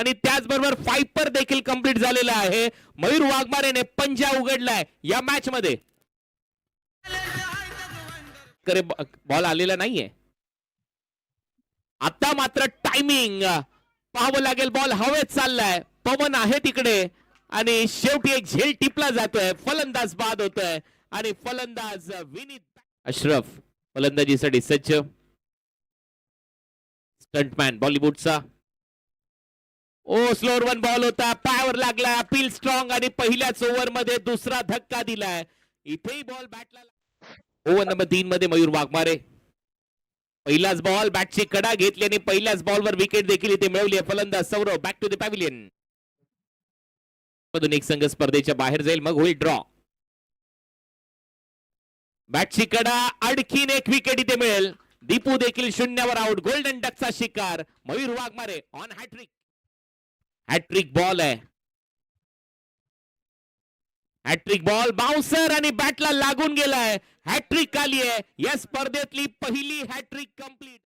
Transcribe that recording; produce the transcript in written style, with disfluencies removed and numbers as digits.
आणि त्याचबरोबर फायपर देखील कंप्लीट झालेला आहे. मयूर वाघमारेने पंजा उघडलाय या मॅच मध्ये. बॉल आलेला नाहीये. आता मात्र टायमिंग पाहावं लागेल. बॉल हवेत चाललाय, पवन आहे तिकडे आणि शेवटी एक झेल टिपला जातोय. फलंदाज बाद होतोय आणि फलंदाज विनीत अशरफ फलंदाजीसाठी सज्ज. स्टंटमॅन बॉलिवूडचा. ओ स्लोअर वन बॉल होता, पायावर लागला. अपील स्ट्रॉंग आणि पहिल्याच ओव्हर मध्ये दुसरा धक्का दिलाय. इथेही बॉल बॅटला. ओव्हर नंबर 3 मध्ये मयूर वाघमारे. पहिलाच बॉल, बॅटची कडा घेतली आणि पहिल्याच बॉलवर विकेट देखील इथे मिळवली आहे. फलंदाज Saurav back to the pavilion. मधून एक संघ स्पर्धेच्या बाहेर जाईल, मग होईल ड्रॉ. बॅटची कडा, आणखीन एक विकेट इथे मिळेल. दीपू देखील शून्यावर आउट. गोल्डन डकचा शिकार Mayur Waghmare on hattrick. Hattrick ball आहे. हॅट्रिक बॉल, बाउन्सर आणि बॅटला लागून गेलाय. हॅट्रिक आली आहे. या स्पर्धेतली पहिली हॅट्रिक कंप्लीट.